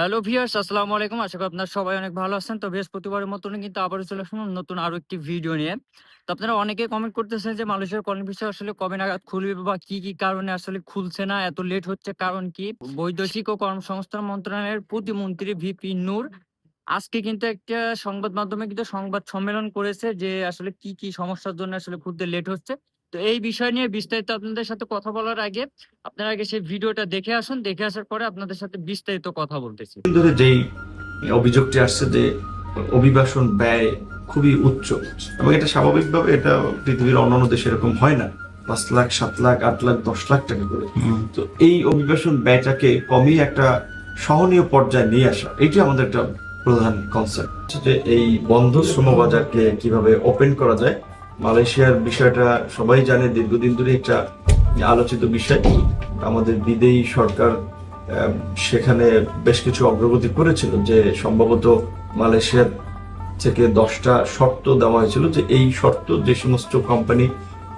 Hello viewers, আসসালামু আলাইকুম। আশা করি আপনারা সবাই অনেক ভালো আছেন। তো বৃহস্পতিবারের মতনই কিন্তু আবারও চলে আসলাম নতুন আরো একটি ভিডিও নিয়ে। তো আপনারা অনেকেই কমেন্ট করতেছেন যে মালয়েশিয়ার কলিং ভিসা আসলে কবে নাগাদ খুলবে বা কি কারণে আসলে খুলছে না, এত লেট হচ্ছে কারণ কি? বৈদেশিক ও কর্মসংস্থান মন্ত্রণালয়ের প্রতিমন্ত্রী ভিপি নূর আজকে কিন্তু একটা সংবাদ মাধ্যমে কিন্তু সংবাদ সম্মেলন করেছে যে আসলে কি সমস্যার জন্য আসলে খুলতে লেট হচ্ছে। তো এই বিষয় নিয়ে বিস্তারিত আপনাদের সাথে কথা বলার আগে আপনারা আগে সেই ভিডিওটা দেখে আসুন। দেখে আসার পরে আপনাদের সাথে বিস্তারিত কথা বলতেছি। ধরে যেই অভিযোগটি আসছে যে অভিবাসন ব্যয় খুবই উচ্চ এবং এটা স্বাভাবিকভাবে এটা পৃথিবীর অন্যান্য দেশে এরকম হয় না। 5 লাখ, 7 লাখ, 8 লাখ, 10 লাখ টাকা করে। তো এই অভিবাসন ব্যয়টাকে কমিয়ে একটা সহনীয় পর্যায়ে নিয়ে আসা, এটি আমাদের একটা প্রধান কনসেপ্ট যে এই বন্ধ শ্রম বাজারকে কিভাবে ওপেন করা যায়। মালয়েশিয়ার বিষয়টা সবাই জানে, দীর্ঘদিন ধরে একটা আলোচিত বিষয়। আমাদের বিদেয়ী সরকার সেখানে বেশ কিছু অগ্রগতি করেছিল, যে সম্ভবত মালয়েশিয়ার থেকে 10টা শর্ত দেওয়া হয়েছিল যে এই শর্ত যে সমস্ত কোম্পানি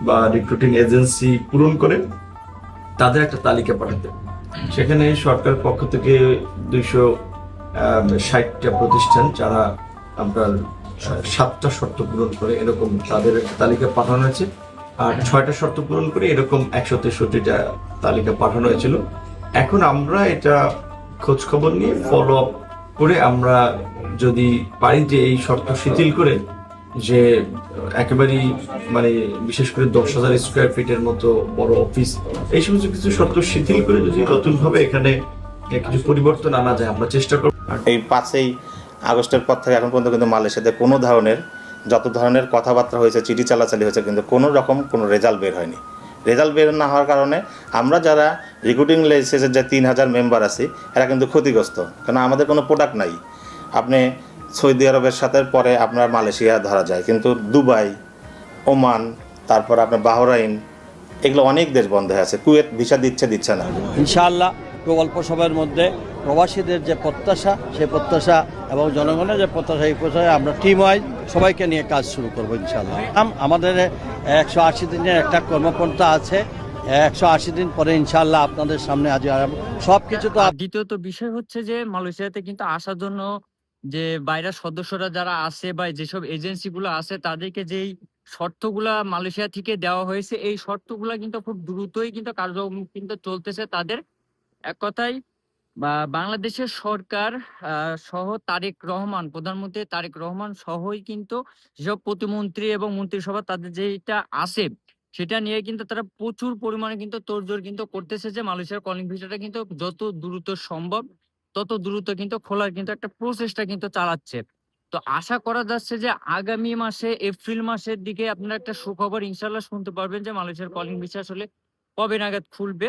বা রিক্রুটিং এজেন্সি পূরণ করে তাদের একটা তালিকা পাঠাতে। সেখানে সরকার পক্ষ থেকে 260টা প্রতিষ্ঠান যারা আপনার 7টা শর্ত পূরণ করে এরকম তাদের একটা তালিকা পাঠানো হয়েছে, আর 6টা শর্ত পূরণ করে এরকম 163টা তালিকা পাঠানো হয়েছিল। এখন আমরা এটা খোঁজ খবর নিয়ে ফলো আপ করে আমরা যদি পারি যে এই শর্ত শিথিল করে, যে একেবারেই মানে বিশেষ করে 10,000 স্কোয়ার ফিটের মতো বড় অফিস, এই সমস্ত কিছু শর্ত শিথিল করে যদি নতুন ভাবে এখানে কিছু পরিবর্তন আনা যায় আমরা চেষ্টা করব। এই 5ই আগস্টের পর থেকে এখন পর্যন্ত কিন্তু মালয়েশিয়াতে কোনো ধরনের যত ধরনের কথাবার্তা হয়েছে, চিঠি চালাচালি হয়েছে, কিন্তু কোনো রকম কোনো রেজাল্ট বের হয়নি। রেজাল্ট বের না হওয়ার কারণে আমরা যারা রিক্রুটিং লাইসেন্সের যে 3,000 মেম্বার আছি এরা কিন্তু ক্ষতিগ্রস্ত, কারণ আমাদের কোনো প্রোডাক্ট নাই। আপনি সৌদি আরবের সাথে পরে আপনার মালয়েশিয়া ধরা যায়, কিন্তু দুবাই, ওমান, তারপর আপনার বাহরাইন, এগুলো অনেক দেশ বন্ধ হয়ে আছে। কুয়েত ভিসা দিচ্ছে না। ইনশাআল্লাহ খুব অল্প সময়ের মধ্যে প্রবাসীদের যে প্রত্যাশা, সেই প্রত্যাশা এবং জনগণের যে প্রত্যাশা, এই প্রত্যাশায় আমরা টিম ওয়াইজ সবাইকে নিয়ে কাজ শুরু করবো ইনশাআল্লাহ। আমাদের 180 দিনের একটা কর্মপন্থা আছে। 180 দিন পরে ইনশাআল্লাহ আপনাদের সামনে আজ সবকিছু তো। আর দ্বিতীয়ত বিষয় হচ্ছে যে মালয়েশিয়াতে কিন্তু আসার জন্য যে বাইরের সদস্যরা যারা আছে বা যেসব এজেন্সি গুলো আছে তাদেরকে যেই শর্তগুলা মালয়েশিয়া থেকে দেওয়া হয়েছে, এই শর্তগুলা কিন্তু খুব দ্রুতই কিন্তু কার্যক্রম কিন্তু চলতেছে তাদের। এক কথায় বাংলাদেশের সরকার সহ তারেক রহমান, প্রধানমন্ত্রী তারেক রহমান সহই কিন্তু যেসব প্রতিমন্ত্রী এবং মন্ত্রিসভা তাদের যেটা আছে সেটা নিয়ে কিন্তু তারা প্রচুর পরিমাণে কিন্তু তোড়জোড় কিন্তু করতেছে যে মালয়েশিয়ার কলিং ভিসাটা কিন্তু যত দ্রুত সম্ভব তত দ্রুত কিন্তু খোলার কিন্তু একটা প্রচেষ্টা কিন্তু চালাচ্ছে। তো আশা করা যাচ্ছে যে আগামী মাসে এপ্রিল মাসের দিকে আপনারা একটা সুখবর ইনশাল্লাহ শুনতে পারবেন যে মালয়েশিয়ার কলিং ভিসা আসলে কবে নাগাদ খুলবে।